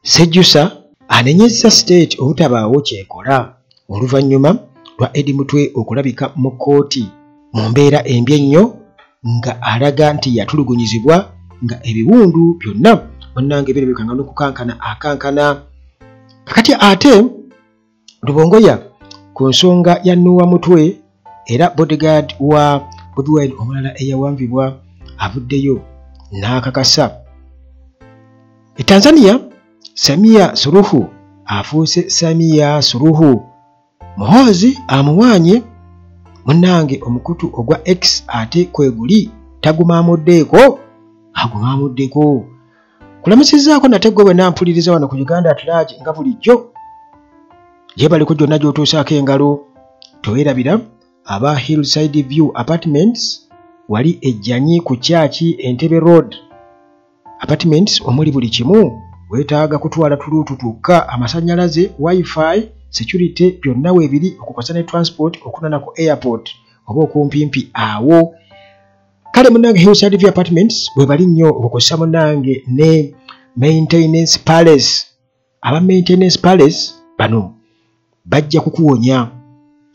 Sejjusa anenyezza state obutabaawo kyekola oluvannyuma lwa Eddie Mutwe okulabika mu kkooti mu mbeera embi ennyo nga alaga nti yatulugunyizibwa nga ebiwundu byonna munnange birabika nga n'okukankana akankana. Kakati ate Rubongoya ku nsonga ya Noah Mutwe era bodyguard wa Bobi Wine omulala eyawanvibwa avuddeyo n'akakasa. Tanzania Samia Suluhu afuuse Samia Suluhu. Muhoozi amuwaanye munnange omukutu ogwa X ate kweguli tagumamuddeeko agumamuddeko. Kulamusizaako nate gwe bwe nampuliriza wano ku Uganda at large nga bulijjo yebaliko gyonna gy'otuusaako engalo. Towerabira aba Hillside View Apartments wali ejjanyi ku Church Entebbe Road Apartments omuli buli kimu weetaaga kutwala tuluutu twokka, amasannyalaze, wifi, security byonna weebiri okukosa ne transport okunana ku airport oba okumpimpi awo. Kale munnange Hillside View Apartments bwe bali nnyo okukosa munnange ne Maintenance Palace. Aba Maintenance Palace bano bajja kukuwonya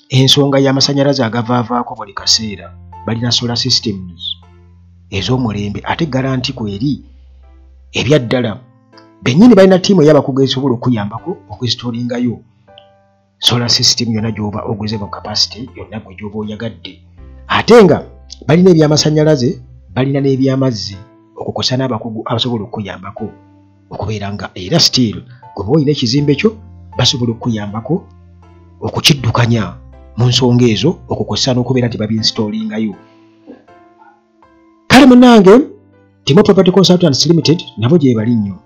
ensonga y'amasannyalaze agavaavaako buli kaseera. Balina solar systems ez'omulembe ate garanti kweri ebyaddala. Bennyini balina ttiimu ey'abakugu esobola okuyambako okwesitoolingayo solar system yonna gy'oba oguze mu capacity yonna gwe gy'oba oyagadde. Ate nga balina ebyamasannyalaze, balina n'ebyamazzi okukosa n'abakugu abasobola okuyambako okubeera nga era still gwe olina ekizimbe kyo basobola okuyambako okukiddukanya mu nsonga ezo okukosa n'okubeera nti babinsitoolingayo. Kale munnange Timo Property Consultants Limited nabo gye bali nnyo.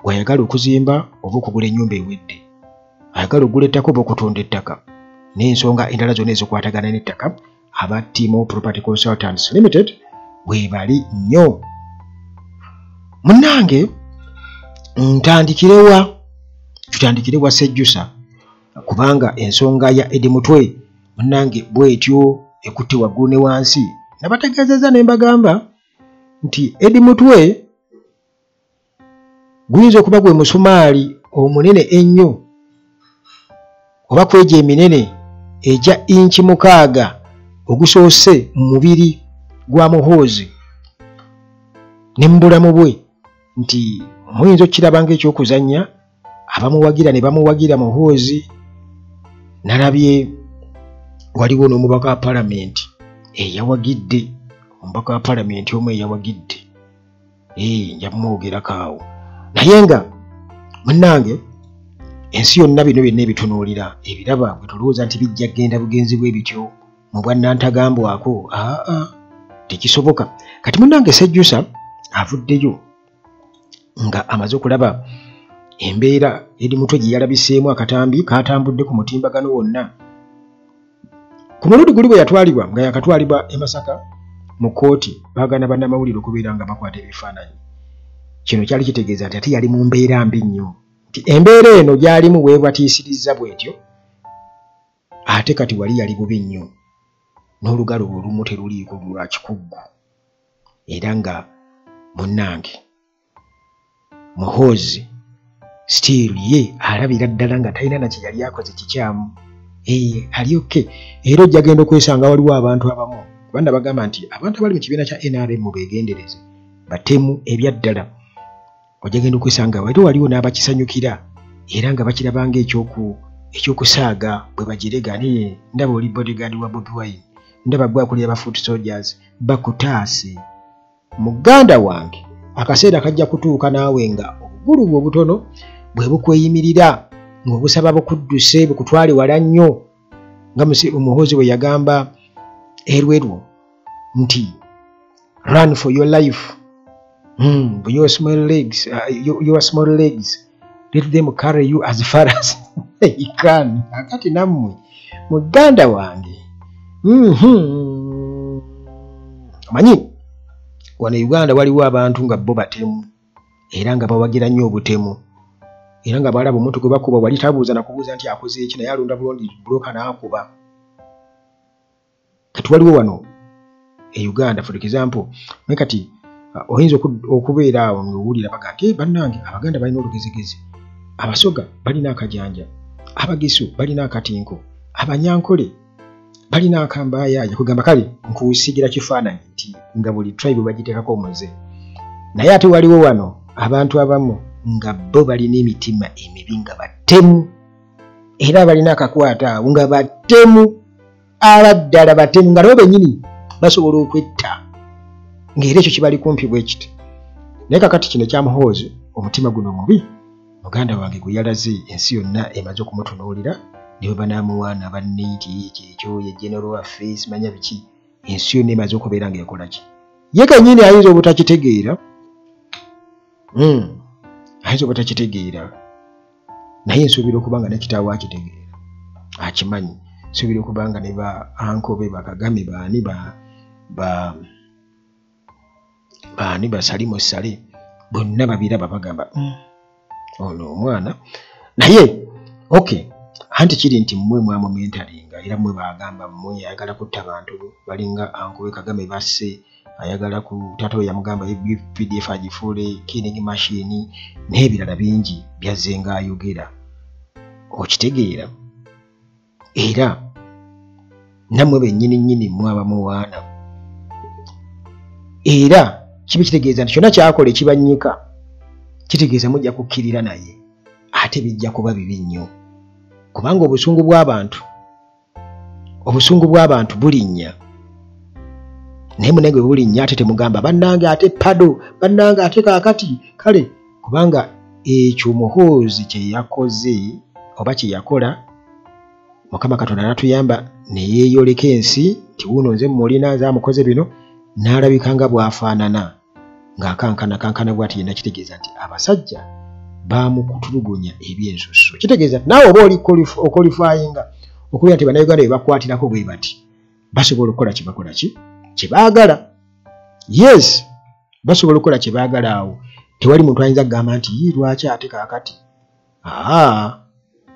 Wayagala okuzimba oba okugula ennyumba ewedde, ayagala okugula ettaka oba okutunda ettaka n'ensonga endala zonna ezikwatagana n'ettaka, aba Timo Property Consultants Limited we bali nnyo. Munnange tutandikirewa Sejjusa kubanga ensonga ya Eddie Mutwe munnange bwetyo ekutte waggulu ne wansi. Nabategeezezza ne mbagamba nti Eddie Mutwe guyinza okuba gwe musumaali omunene ennyo oba kweja eminene ejja inchi 6 ogusoose mu mubiri gwa Muhoozi ne mu bulamu bwe, nti muyinza okukiraba ng'ekyokuzannya abamuwagira ne bamuwagira Muhoozi. Nalabye waliwo n'omubaka wa palamenti eyawagidde, omubaka wa palamenti omu eyawagidde, nja kumwogerako awo. Naye nga munnange ensi yonna bino byonna ebitunuulira ebiraba bwe tulowooza nti bijja kgenda bugenzi bwe bityo mu bwannantagambwako, tekisoboka. Kati munnange Sejjusa avuddeyo nga amaze okulaba embeera Eddie Mutwe gye yalabiseemu akatambi katambudde ku mutimbagano wonna. Ku mulundi guli bwe yatwalibwa nga yakatwalibwa e Masaka mu kkooti baagana bannamawulire okubeera nga bakwata ebifaananyi. Kino kyali kitegeeza nti ate yali mu mbeera mbi nnyo, nti embeera eno gy'alimu bwebatiisirizza bwetyo ate kati wali yali bubi nnyo n'olugalo olumu teruliiko lwa kikuggu. Era nga munnange Muhoozi still ye alabira ddala nga talina na kye yali akoze kikyamu. Ali oke. Era ojja genda okwesanga waliwo abantu abamu kubanda bagamba nti abantu abali mu kibiina kya NRM beegendereze batemu ebyaddala. Ojja genda okwesanga waliwo n'abakisanyukira era nga bakiraba ng'ekyokusaaga bwe bagirega. Ndaba oli bodyguard wa Bobi Wine, ndaba gwe akulira aba foot soldiers bakutaase. Muganda wange akaseera kajja kutuuka naawe nga obugulu bwo obutono bwe bukweyimirira ng'obusaba bukudduse bukutwale wala nnyo nga Muhoozi bwe yagamba Erweru nti run for your life. Your small legs let them carry you as far as they can. Akati nammwe muganda wange manyi wano Uganda waliwo abantu nga bo batemu era nga bawagira nnyo obutemu era nga balaba omuntu gwe bakuba wali tabuuza na kubuuza nti akoze eki naye alonda bulondi buloka n'akuba. Kati waliwo wano e Uganda for example kati oyinza okubeera awo ng'owulira baga nti bannange Abaganda balina olugezigezi, Abasoga balina akajanja, Abagisu balina akatinko, Abanyankole balina akambayaaya. Kugamba kale nkusigira kifaananyi nti nga buli tribe bagiteekako omuze, naye ate waliwo wano abantu abamu nga bo balina emitima emibi nga batemu, era balina akakwata awo nga batemu, abaddala batemu, nga nabo bennyini basobola okwetta, ng'era ekyo kibali kumpi bwe kiti. Naye kakati kino ekyamuhoozi omutima guno mubi, muganda wange gwe yalaze ensi yonna emaze okumutunuulira, ne bwe banaamuwaana banneeti ekyo ye general affairs manya biki, ensi yonna emaze okubeera ng'ekola ki. Ye kennyini ayinza obutakitegeera, ayinza obutakitegeera, naye nsuubira okuba nga ne kitaawe akitegeera, akimanyi. Nsuubira okuba nga ne ba ankobe Bakagame baani Basalimu Sale bonna babiraba bagamba ono omwana. Naye okay, anti kiri nti mmwe mwamumentalinga era mmwe bagamba mmwe ayagala kutta bantu balinga ankobe Kagame basse, ayagala ku tato yamugamba PDF agifuule killing machine n'ebirala bingi byazzenga ayogera, okitegeera. Era nammwe bennyini mwaba muwaana, era kibi kitegeeza nti kyonna kyakola ekibannyika kitegeeza mujja kukkirira naye, ate bijja kuba bibi nnyo, kubanga obusungu bw'abantu bulinnya, naye munenge bwe bulinnya ate temugamba bannange ate pado, bannange ate kaakati kale, kubanga ekyo Muhoozi kye yakoze oba kye yakola, Mukama Katonda n'atuyamba ne yeeyoleka ensi nti wuuno nze mulina nze amukoze bino, n'alabika nga bw'afaanana ng'akankana bw'ati, yenna kitegeeza nti abasajja baamukutulugunya ebyensusso. Kitegeeza nti naawe oba oli okwalifayinga okubira nti bannayuganda bye bakwatirako bwe bati basobola okukola kye baagala. Yes, basobola okukola kye baagala awo. Tewali muntu ayinza kugamba nti lwaki ate kaakati.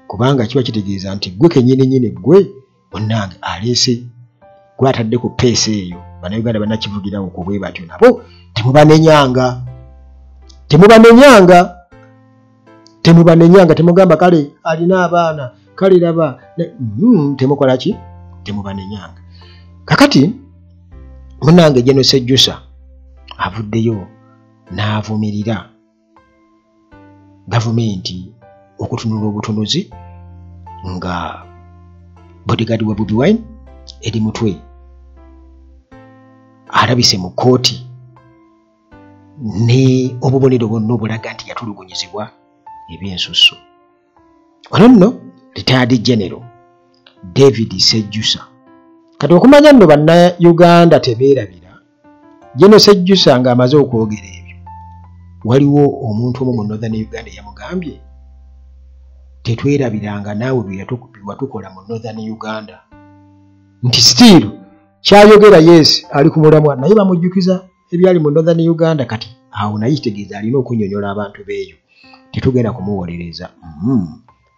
Kubanga kiba kitegeeza nti gwe kennyini gwe munnange aleese gwe atadde ku peesi eyo, bannayuganda bannakivugirawo ku bwe batyo, nabo temubanenyanga, temugamba kale alina abaana kale raba, temukola ki, temubanenyanga. Kakati munnange General Sejjusa avuddeyo n'avumirira gavumenti okutunula obutunuzi nga bodyguard wa Bobi Wine eri mutwe alabise mu kooti ne obubonero bwonna obulaga nti yatulugunyizibwa ebyensusso. Ono nno retired General David Sejjusa. Kati okumanya nno bannayuganda tebeerabira, General Sejjusa ng'amaze okwogera ebyo, waliwo omuntu omu mu Northern Uganda yamugambye tetwerabiranga naawe bye watukola mu Northern Uganda, nti still kyayogera yes ali ku mulamwa, naye bamujjukiza ebyali mu Northern Uganda. Kati awo naye kitegeeza alina okunyonyola abantu beeyo, tetugenda kumuwolereza.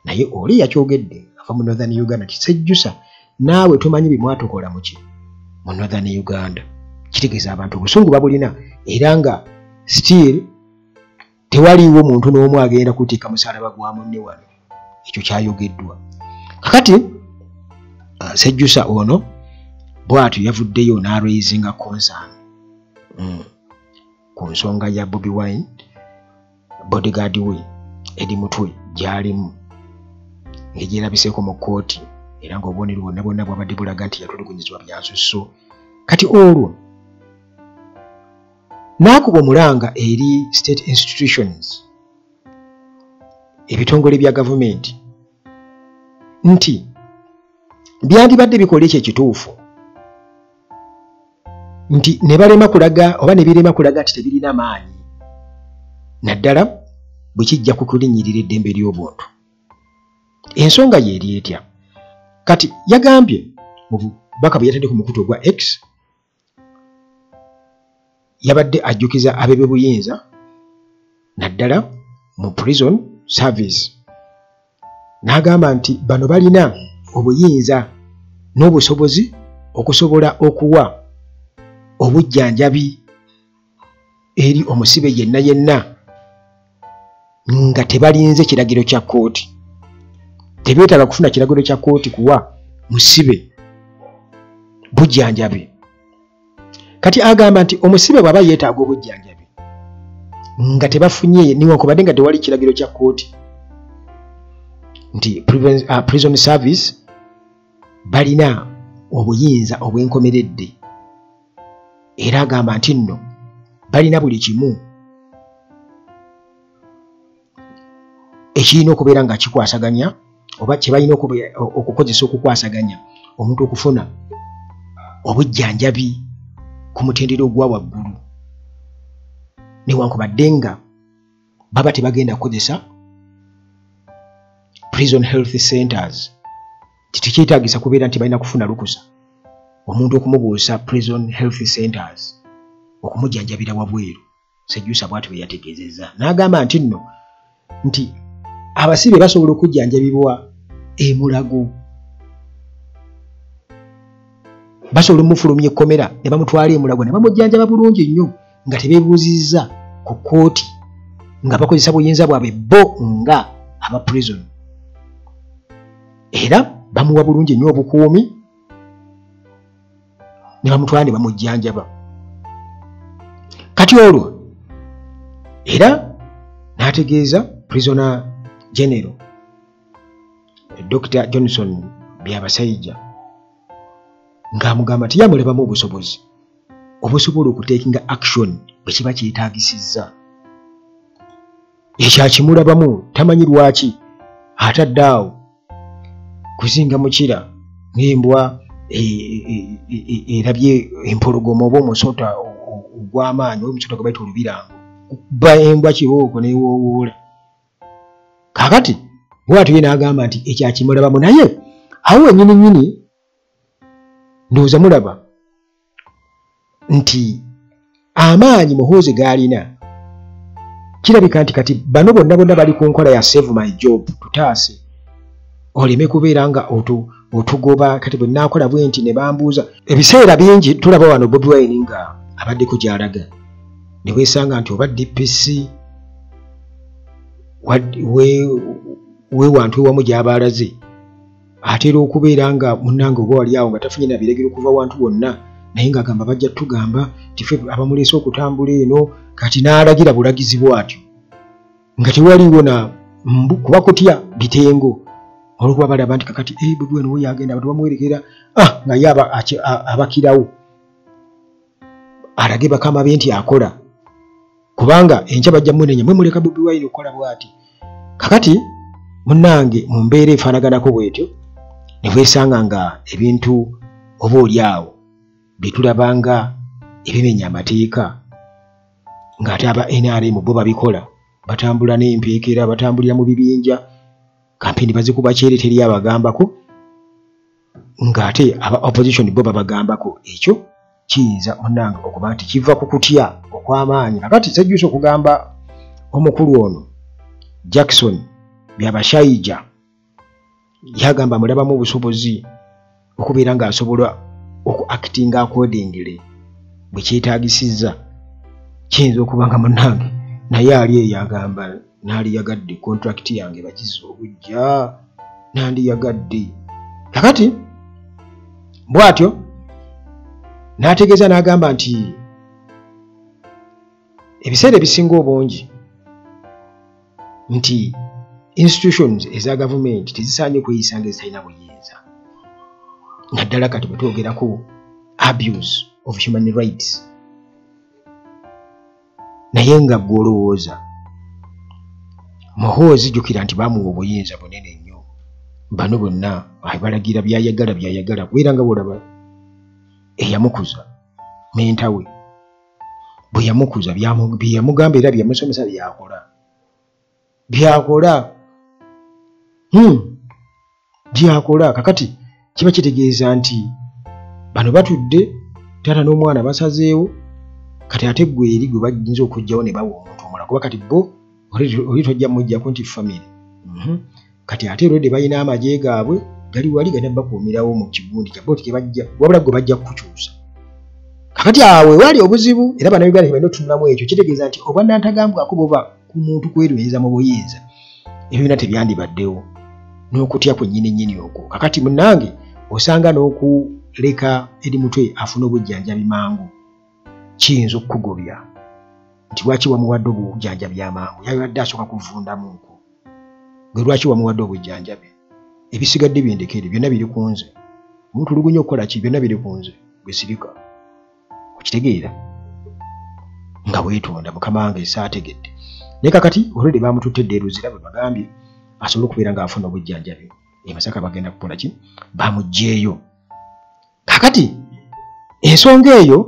Naye oli yakyogedde ava mu Northern Uganda nti Sejjusa naawe tumanyi bye mwatukola muki mu Northern Uganda. Kitegeeza abantu obusungu babulina, era nga still tewaliiwo muntu n'omu agenda kutika musalaba gwa munne wano. Ekyo kyayogeddwa. Kakati Sejjusa ono bw'atyo yavuddeyo n'araisinga concern ku nsonga ya Bobi Wine, bodyguard we eri mutwe gy'alimu ng'egyerabiseeko mu kkooti, era ng'obubonero bwonna bwabadde bulaga nti yatulugunyizibwa byansusso. Kati olwo n'akuba omulanga eri state institutions, ebitongole bya gavumenti, nti byandibadde bikola ekyo ekituufu, nti ne balema kulaga oba ne birema kulaga nti tebirina maanyi naddala bwe kijja ku kulinnyirira eddembe ly'obuntu. Ensonga yeeri etya? Kati yagambye mu bubaka bwe yatadde ku mukutu ogwa X, yabadde ajjukiza ab'ebyobuyinza naddala mu prison service, n'agamba nti bano balina obuyinza n'obusobozi okusobola okuwa obujjanjabi eri omusibe yenna nga tebalinze kiragiro kya kkooti. Tebeetaaga kufuna kiragiro kya kkooti kuwa musibe bujjanjabi. Kati agamba nti omusibe bw'aba yeetaaga obujjanjabi nga tebafunye newankubadde nga tewali kiragiro kya kkooti nti prison service balina obuyinza obwenkomeredde, era agamba nti nno balina buli kimu ekirina okubeera nga kikwasaganya oba kye balina okukozesa okukwasaganya omuntu okufuna obujjanjabi ku mutendera ogwa waggulu, newankubadde nga baba tebagenda kukozesa prison health centers. Tekyetaagisa kubeera nti balina kufuna lukusa omuntu okumubuusa prison health centers okumujjanjabira wabweru. Sejjusa bw'atyo bwe yategeezezza. N'agamba nti nno nti abasibe basobola okujjanjabibwa Mulago, basobola omufulumya ekkomera ne bamutwala Mulago ne bamujjanjaba bulungi nnyo nga tebeebuuzizza ku kkooti, nga bakozesa buyinza bwabwe bo nga aba prison, era bamuwa bulungi nnyo obukuumi ne bamutwala ne bamujjanjaba. Kati olwo era n'ategeeza prisoner general Dr. Johnson Byabasajja ng'amugamba nti yamulebamu obusobozi obusobola okuteekinga action bwe kiba kyetaagisizza. Ekyakimulabamu tamanyi lwaki atadde awo kuzinga mukira ng'embwa erabye empologoma oba omusota ogw'amaanyi oba omusota gwe bayita olubirango, kuba embwa kibooko n'ewoowoola. Kaakati bw'atyo ye n'agamba nti ekyakimulabamu, naye awo wennyini ndowooza mulaba nti amaanyi Muhoozi g'alina kirabika nti kati bano bonna bali ku nkola ya save my job, tutaase oleme kubeera nga otugoba. Kati bwe naakola bwe nti ne bambuuza ebiseera bingi tulaba wano Bobi Wine nga abaddeko gy'alaga ne weesanga nti oba DPC we wantu ewamu gy'aba alaze atera okubeera nga munnange oba wali awo nga tafunye na biregero kuva wantu wonna, naye ng'agamba bajja tugamba tife abamuleese okutambula eno, kati n'alagira bulagizi bw'atyo nga tewaliwo na kuba kutya bitengo olwokuba balaba nti kakati Bobi Wine we yagenda abantu bamuwerekera nga ye abakirawo alage bakama be nti akola, kubanga enkya bajja munenya mwe muleka Bobi Wine okukola bw'ati. Kakati munnange mu mbeera efaanaganako bw'etyo ne weesanga nga ebintu oba oli awo bye tulabanga ebimenya amateeka ng'ate aba NRM bo babikola, batambula n'empeekera, batambulira mu bibinja, kampeni bazikuba kyere teri abagambako, ng'ate aba opposition bo babagambako. Ekyo kiyinza munnange okuba nti kiva ku kutya okw'amaanyi. Kakati sejjusa okugamba omukulu ono Jackson Byabasajja yagamba mulabamu obusobozi okubeera ng'asobola oku-actinga accordingly bwe kyetaagisizza. Kiyinza okuba nga munnange naye ali eyo agamba naaliyagadde contract yange bagize obujja nandiyagadde. Kakati bw'atyo n'ategeeza n'agamba nti ebiseera ebisinga obungi nti institutions eza government tezisaanye kweyisa ng'ezitalina buyinza, naddala kati bwe twogerako abuse of human rights. Naye nga ggwe olowooza Muhoozi jjukira nti baamuwa obuyinza bunene nnyo, bano bonna balagira byayagala kubeera nga bw'olaba eyamukuza menta we bwe yamukuza byeyamugamba era byamusomesa byakola. Kakati kiba kitegeeza nti bano batudde taata n'omwana basazeewo, kati ate ggwe eri gwe bayinza okugyawo ne bawa omuntu omulala, kuba kati bo oli tojja mujjako nti family. Kati ate olwedde balina amagye gaabwe gali wali gana bakuumirawo mu kigundi kyabwe tebajja wabula gwe bajja kukukyusa. kakati awe wali obuzibu era bannayuganda balina otunulamu ekyo kitegeeza nti obwa ntagambwako buba ku muntu kwerweza mu buyinza ebyo byonna tebyandibaddewo n'okutya kwennyini okwo kakati munnange osanga n'okuleka eri mutwe afuna obujjanjabi mangu kiyinza okukugobya nti lwaki wamuwadde obujjanjabi amangu yabadde asooka kuvundamuko gwe lwaki wamuwadde obujjanjabi ebisigadde byendekere byonna biri ku nze omutulugunya okukola ki byonna biri ku nze gwe sirika okitegeera nga weetonda mukama wange esaategedde naye kakati olwedde bamututedde eruzira bwe bagambye asobole okubeera ng'afuna obujjanjabi emasaka bagenda kukola ki bamuggyeeyo kakati ensonga eyo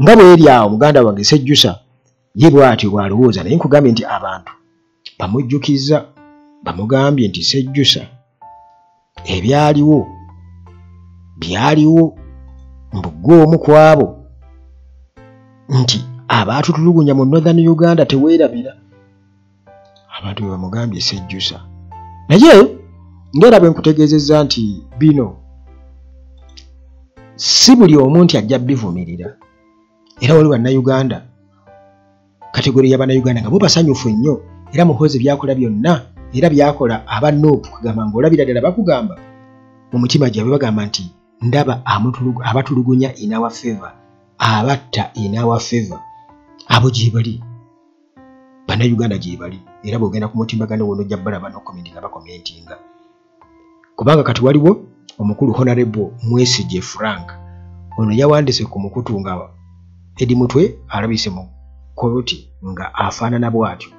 nga bweri awo muganda wange Sejjusa ye bw'atyo bw'alowooza naye nkugambye nti abantu bamujjukiza bamugambye nti Sejjusa byaliwo mbugoomu ku abo nti abaatutulugunya mu Northern Uganda teweerabira abantu bwe bamugambye Sejjusa naye ngera bwe nkutegeezezza nti bino si buli omuntu ajja bivumirira era wali bannayuganda kategori y'abannayuganda nga bo basanyufu nnyo era Muhoozi byakola byonna era byakola aba Nuupu kugamba ng'olabira ddala bakugamba mu mutima gyabwe bagamba nti ndaba abatulugunya in our favor abatta in our favor abo gye bali bannayuganda gye bali era bw'ogenda ku mutimbagano wono ojja balaba n'okomentinga bakomentinga kubanga kati waliwo omukulu Honorable Mwesigye Frank ono yawandiise ku mukutu nga Eddie Mutwe alabise mu kooti nga afaanana bw'atyo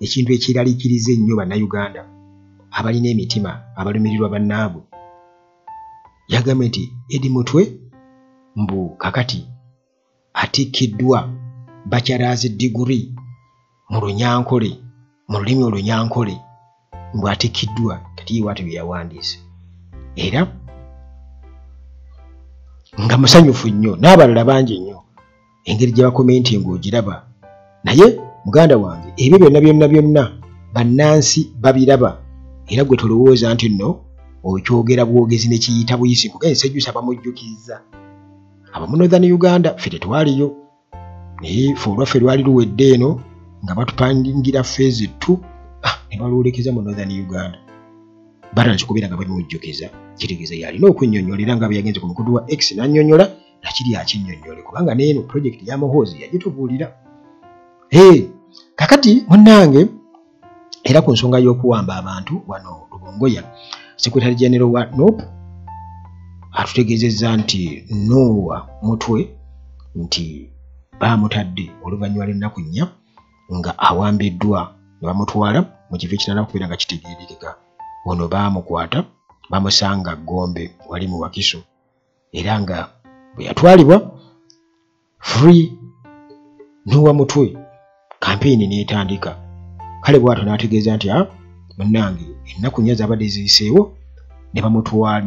ekintu ekiraliikiriza ennyo bannayuganda abalina emitima abalumirirwa bannaabwe yagambye nti Eddie Mutwe mbu kakati atikkiddwa bachelor's degree mu Lunyankole mu lulimi Olunyankole mbu atikkiddwa kati watu bye yawandiise era nga musanyufu nnyo n'abalala bangi nnyo engeri gye bakomenti ng'ogiraba naye muganda wange ebyo byonna bannansi babiraba era gwe tolowooza nti nno okyogera bwogezi ne kiyita buyisi kuga Sejjusa bamujjukizza abamu Northern Uganda ffe tetwaliyo naye ffe olwaffe lwali luwedde eno nga batupangira phase 2 ne balwolekeza mu Northern Uganda baranzikubeera nga bamujjukiza kitegeeza yalina okunnyonnyolera nga bwe yagenze ku mukutu wa X n'annyonnyola nakiri akinnyonnyole kubanga n'eno project ya Muhoozi yagitubuulira kakati munnange era ku nsonga y'okuwamba abantu wano Lubongoya Secretary General wa NOP atutegeezezza nti Noah Mutwe nti baamutadde oluvannyuma lw'ennaku 4 nga awambiddwa ne bamutwala mu kifo ekirala okubeera nga kitegeerekeka ono baamukwata bamusanga Gombe wali mu Wakiso era nga bwe yatwalibwa free Noah Mutwe campaign n'etandika kale bw'atyo n'ategeeza nti munnange ennaku 4 zabadde ziyiseewo ne bamutwala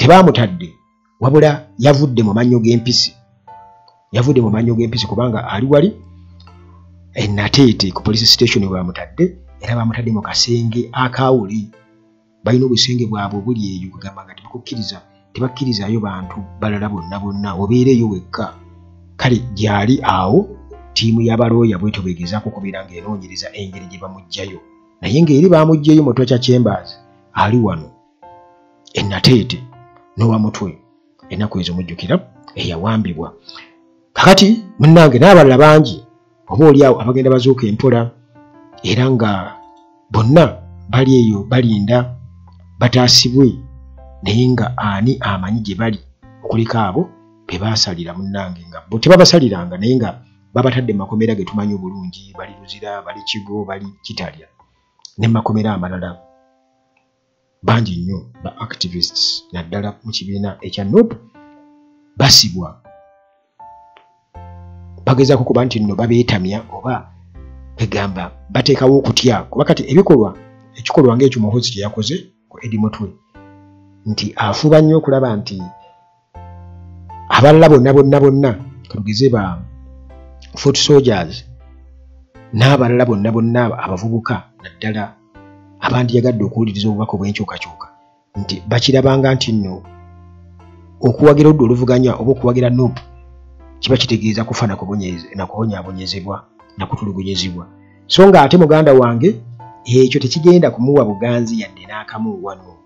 tebaamutadde wabula yavudde mu mannyo g'empisi kubanga ali wali Nateete ku police station bamutadde era bamutadde mu kasenge akawuli balina obusenge bwabwe obuli eyo kugamba nga tebakkirizayo bantu balala bonna obeereyo wekka kale gyali awo tiimu y'abalooya bwe tobegezaako kubeera ng'enoonyereza engeri gye bamuggyayo naye ng'eri bamuggyeyo mu Torture Chambers ali wano Nateete Noah Mutwe ennaku ezo mujjukira eyawambibwa kakati munnange n'abalala bangi oba oliawo abagenda bazuuka empola era nga bonna bali eyo balinda bataasibwe naye nga ani amanyi gye bali okuliko abo be baasalira munnange nga bo tebabasaliranga naye nga babatadde mu makomera ge tumanyi obulungi bali Luzira bali Kigo bali Kitalya ne makomera amalala bangi nnyo ba activists naddala mu kibiina ekya NOP basibwa bagezaako kuba nti nno babeetamya oba egamba bateekawo okutya kuba kati ekikolwa ng'ekyo Muhoozi kye yakoze ku Eddie Mutwe nti afuba nnyo okulaba nti abalala bonna katugeze ba foot soldiers n'abalala bonna abavubuka naddala abandi yagadde okuwuliriza obubaka obw'enkyukakyuka nti bakirabanga nti nno okuwagira oddo oluvuganya oba okuwagira NOP kiba kitegeeza kufa nakubonyabonyezebwa nakutulugunyezibwa. So nga ate muganda wange ekyo tekigenda kumuwa buganzi yadde n'akamu wano.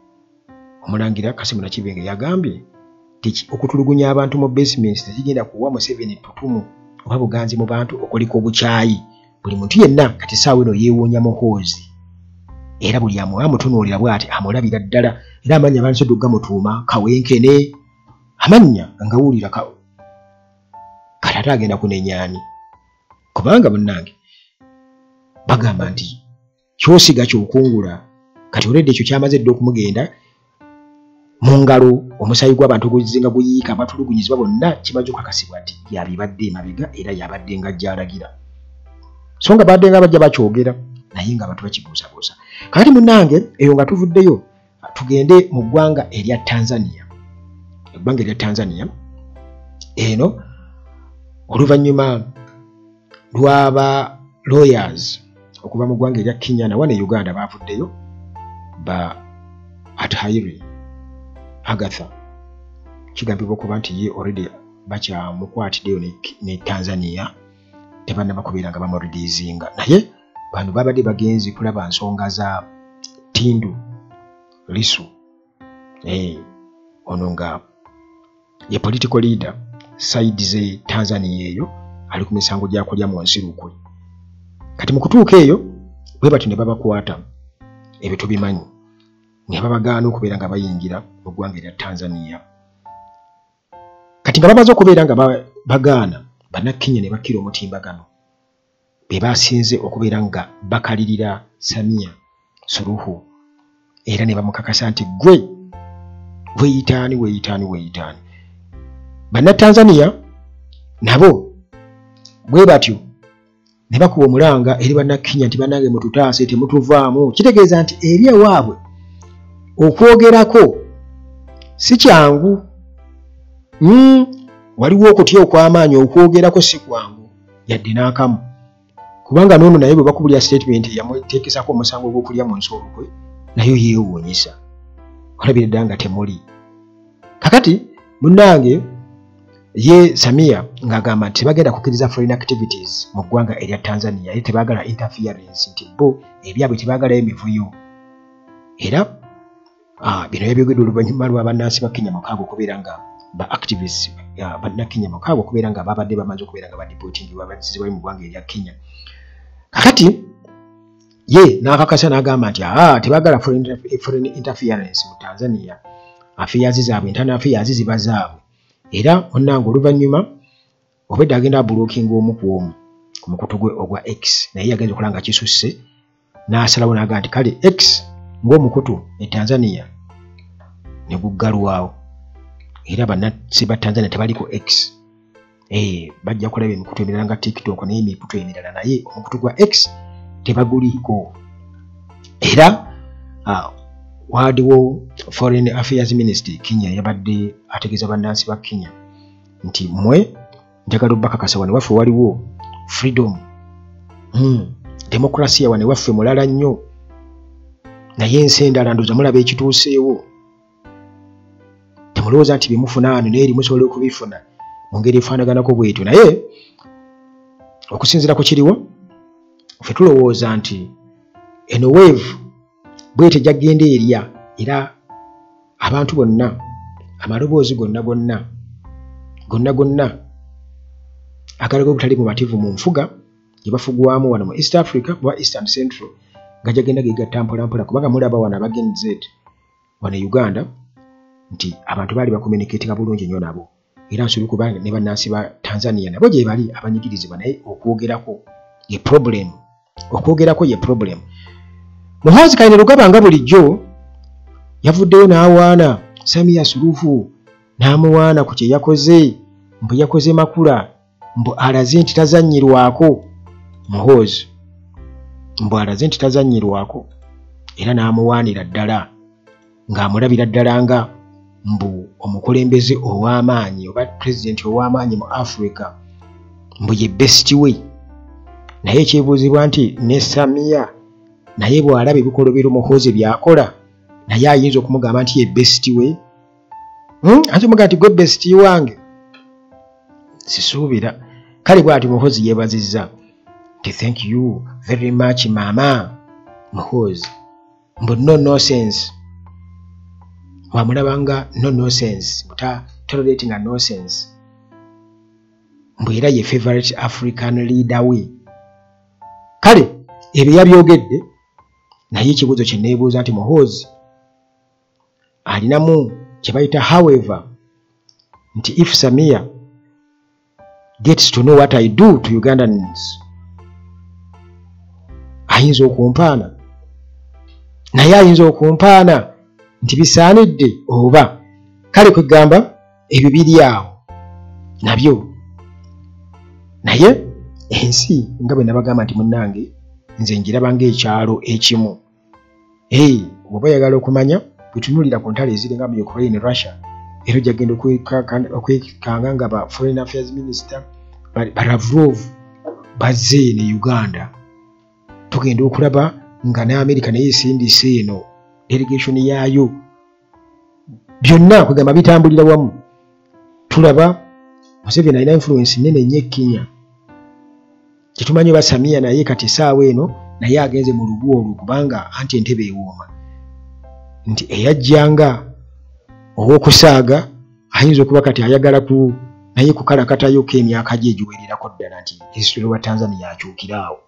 Omulangira Kassim Nakibenge yagambye okutulugunya abantu mu basement tekigenda kuwa Museveni ttutumu oba buganzi mu bantu okuliko obukyayi. Buli muntu yenna kati saawa eno yeewoonya Muhoozi era buli amutunuulira bw'ati amulabira ddala era amanya abansodogga mutuuma Kawenkene amanya ngawulira kati ate agenda kunenyaani kubanga munnange bagamba nti kyosiga kyokungula kati olwedde ekyo kyamaze dde okumugenda mu ngalo omusaayi gw'abantu guzinga guyiika abatulugunyizibwa bonna kimaze okukakasibwa nti yabibadde emabega era yabadde nga gy'alagira. So nga badde nga bajja bakyogera naye nga abantu bakibuusabuusa. Kati munnange eyo nga tuvuddeyo tugende mu ggwanga erya Tanzania. Eggwanga erya Tanzania eno oluvannyuma lw'aba lawyers okuva mu ggwanga erya Kenya nawa ne Uganda baavuddeyo ba Athairi Agatha kigambibwa okuba nti ye already bakyamukwatiddeyo ne Tanzania tebanaba kubeera nga bamuridiizinga naye bano babadde bagenzi kulaba nsonga za Tindu Lissu ono nga ye political leader side ze Tanzania eyo ali ku misango gya kulya mu nsirukwe. Kati mu kutuuka eyo bwe bati ne babakwata ebyo tubimanyi ne babagaana okubeera nga bayingira mu ggwanga erya Tanzania. Kati nga bamaze okubeera nga bagaana bannakenya ne bakkira omutimbagano be basinze okubeera nga bakalirira Samia Suluhu era ne bamukakasa nti gwe weeyitaani. Bannatanzania nabo bwe batyo ne bakuba omulanga eri bannakenya nti bannange mututaase temutuvaamu. Kitegeeza nti eri ewaabwe okwogerako si kyangu. Waliwo okutya okw'amaanyi okwogerako si kwangu yadde n'akamu kubanga n'ono naye bwe bakubulya statement yamuteekesako omusango gw'okulya mu nsi olukwe nayo yeewuunyisa olabira ddala nga temuli. Kakati munnange ye Samia ng'agamba nti tebagenda kukkiriza foreign activities mu ggwanga erya Tanzania ye tebaagala interference nti bo ebyabwe tebaagalayo emivuyo era bino yabyogedde oluvannyuma lwa bannansi ba Kenya mukaaga okubeera nga ba activists bannakenya mukaaga okubeera nga babadde bamaze okubeera nga badipootingibwa abazzizibwa bali mu ggwanga erya Kenya. Kakati ye n'akakasa n'agamba nti tebaagala foreign interference mu Tanzania. Affairs zaabwe internal affairs ziba zaabwe era onnanga oluvannyuma obwedde agenda abulookinga omu ku omu ku mukutu gwe ogwa X naye yagenza okulaba nga kisusse n'asalawo n'agamba nti kale X ng'omukutu e Tanzania ne guggalwawo era bannansi ba Tanzania tebaliko X. Bajja kulaba emikutu emirala nga TikTok naye emikutu emirala naye omukutu gwa X tebaguliko. Era waliwo Foreign Affairs Ministry Kenya yabadde ategeeza bannansi ba Kenya nti mmwe njagala obbakakasa wano waffe waliwo freedom demokrasia wano waffe mulala nnyo naye ensi endala ndowooza mulaba ekituuseewo temulowooza nti bimufuna wano naye musobola okubifuna mu ngeri efaanaganako bwetyo. Naye okusinziira ku kiriwo ffe tulowooza nti eno wave bwete jagenda erya era abantu bonna amaloboozi gonna agalaga obutali bumativu mu nfuga gye bafugwamu wano mu East Africa oba Eastern Central gajagenda gegatta mpolampola kubanga mulaba wano abagenzi wano Uganda nti abantu baali bakomuniketinga bulungi nnyo nabo era nsobola kuba ne bannansi ba Tanzania nabo gye bali abanyigirizibwa naye okwogerako ye problem. Muhoozi Kainerugaba nga bulijjo yavuddeyo n'awaana Samia Suluhu n'amuwaana ku kye yakoze mbu yakoze makula mbu alaze nti tazannyirwako. Muhoozi mbu alaze nti tazannyirwako era n'amuwaanira ddala ng'amulabira ddala nga mbu omukulembeze ow'amaanyi oba pulezidenti ow'amaanyi mu Africa mbu ye best way. Naye ekyebuuzibwa nti ne Samia naye bw'alaba ebikolobero Muhoozi byakola naye ayinza okumugamba nti ye best way. Ate muga nti gwe best wange sisuubira. Kale bw'ati Muhoozi yeebazizza nti thank you very much mama Muhoozi. Mbu no nonsense wamulabanga no nonsense tolerating a nonsense. Mbu era ye favorite African leader we. Kale ebyo yabyogedde, naye ekibuuzo kye neebuuza nti Muhoozi alinamu kye bayita however nti if Samia gets to know what I do to Ugandans ayinza okumpaana, naye ayinza okumpaana nti bisaanidde oba kale kwegamba ebyo biri awo nabyo. Naye ensi nga bwe nabagamba nti munnange nze njiraba ng'ekyalo ekimu. Bw'oba oyagala okumanya bwetunulira ku ntalo eziringa mu Ukraine, Russia, era ojja genda okwekanga nga ba Foreign Affairs Minister ba Lavrov bazze ne Uganda. Tugenda okulaba nga ne America naye esindise eno delegation yaayo, byonna kugamba bitambulira wamu. Tulaba Museveni alina influence nene nnyo Kenya. Kitumanyi ba Samia naye kati saawa eno naye agenze mu lubu olwo kubanga anti entebe ewooma nti eyajjanga ow'okusaaga ayinza okuba kati ayagala naye kukalakatayo k'emyaka gye egiwererako ddala nti history wa Tanzania akyukiraawo.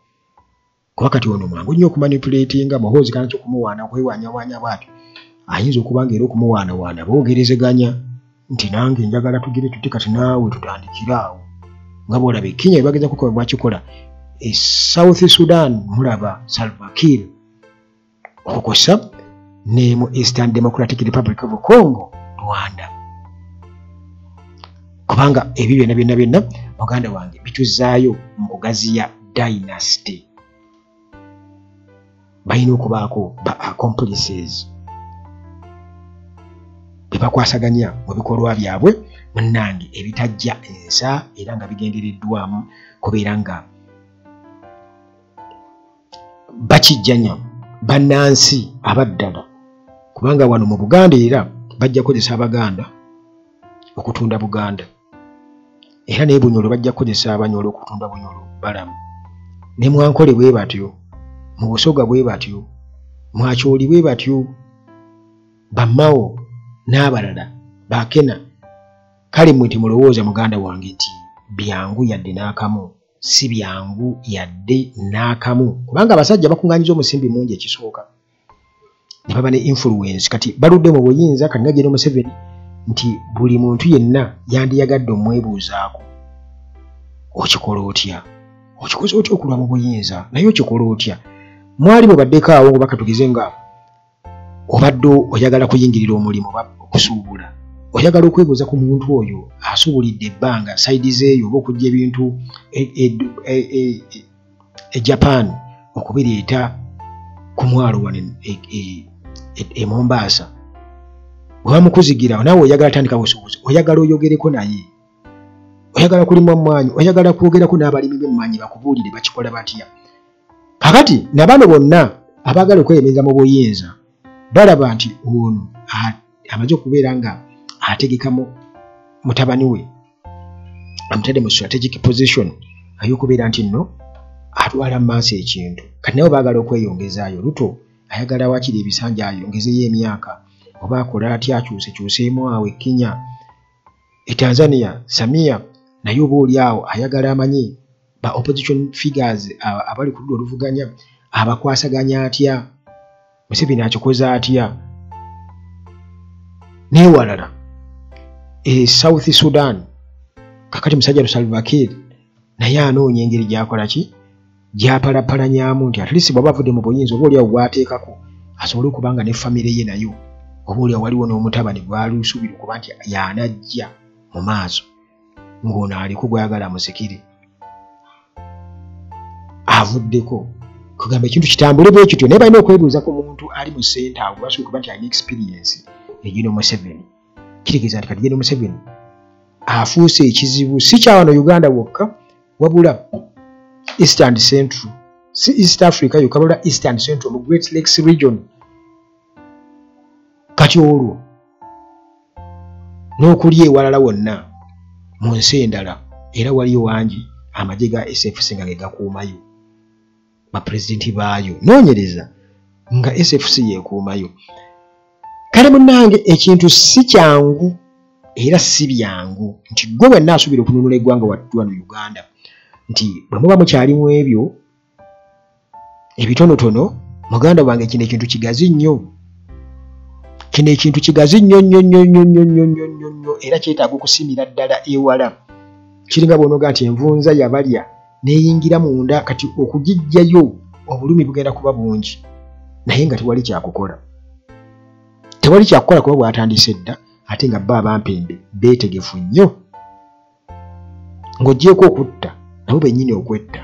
Kuba kati ono mwangu nnyo okumanipulatinga Muhoozi kana kyokumuwaana okwewaanyawaanya bw'atyo ayinza okuba ng'era okumuwaanawaana boogerezeganya nti nange njagala tugire tuti kati naawe tutandikiraawo. Nga bw'olaba Kenya ebageza kukola bwakikola South Sudan mulaba Salva Kiir okukosa ne mu Eastern Democratic Republic of Congo Rwanda. Kubanga ebyo byonna muganda wange bituzaayo mu kugaziya dynasty. Balina okubaako ba accomplices be bakwasaganya mu bikolwa byabwe munnange ebitajja ensa era nga bigendereddwamu kubeera nga bakijjanya bannansi abaddala. Kubanga wano mu Buganda era bajja kukozesa Abaganda okutunda Buganda, era naye Bunyolo bajja kukozesa Abanyolo okutunda Bunyolo balamu, ne Mwankole bwe batyo, mu Busoga bwe batyo, Mwakyoli bwe batyo, Bamao n'abalala Bakena. Kale mwe temulowooza muganda wange nti byangu yadde n'akamu, si byangu yadde n'akamu. Kubanga abasajja bakungaanyiza omusimbi mungi ekisooka ne baba ne influence. Kati baludde mu buyinza kati nga General Museveni nti buli muntu yenna yandiyagadde omwebuuzaako okikola otya, okikoze otya okulwa mu buyinza, naye okikola otya. Mwali mubaddeko awo nga bakatugize nga obadde oyagala kuyingirira omulimu okusuubula, oyagala okwebuuza ku muntu oyo asuubulidde ebbanga saidi zeeyo oba okujja ebintu Japan okubireeta ku mwalo wano Mombasa. Bwe bamukuzigira naawe oyagala tandika busuubuzi, oyagala oyogereko naye, oyagala kulima mmwanyi, oyagala kwogerako n'abalimi b'emmwanyi bakubuulire bakikola batya. Kakati nabano bonna abaagala okweyemeza mu buyinza balaba nti ono amaze okubeera nga ategekamu mutabani we, amutadde mu strategic position ay'okubeera nti nno atwala mu maaso ekintu. Kati nabo baagala okweyongezaayo luto, ayagala wakiri ebisanja ayongezeyo emyaka oba akola atya akyusekyuseemu awo e Kenya. Tanzania Samia naye oba oli awo ayagala amanye ba opposition figures abali ku ludda oluvuganya abakwasaganya atya, Museveni akikoza atya, n'ewalala South Sudan. Kakati musajja Salva Kiir naye anoonya engeri gy'akola ki, gy'apalapalanyamu nti at least bw'aba avudde mu buyinza oba oliawo bw'ateekako asobole okubanga ne famire ye nayo oba oliawo waliwo n'omutabani gwali usuubira okuba nti y'anajja mu maaso ng'ono aliko gw'ayagala amusikire avuddeko. Kugamba ekintu kitambule bwe kityo, naye balina okwebuuza ku muntu ali mu ssente awo basobola okuba nti alina experience General Museveni. Kitegeeza nti kati General Museveni afuuse ekizibu si kya wano Uganda wokka wabula East and Central, si East Africa yokka wabula East and Central mu Great Lakes region. Kati olwo n'okuli ewalala wonna mu nsi endala era waliyo wangi amagye ga SFC nga ge gakuumayo bapulezidenti baayo noonyereza nga SFC yeekuumayo. Kale munnange ekintu si kyangu era si byangu nti gwe wenna asuubira okununula eggwanga wattu wano Uganda nti bwe muba mukyalimu ebyo ebitonotono muganda wange kino ekintu kigazi nnyo. Kino ekintu kigazi nnyo era kyetaaga okusimira ddala ewala. Kiringa bw'onoga nti envunza yabalya neeyingira munda kati okugijjayo obulumi bugenda kuba bungi naye nga tewali kyakukola. Tewali kyakukola kuba bw'atandise dda ate nga bba abampembe beetegefu nnyo ng'oggyeko okutta nabo bennyini okwetta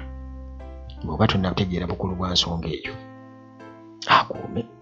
bw'oba tonnategeera bukulu bwa nsonga eyo. Akuume.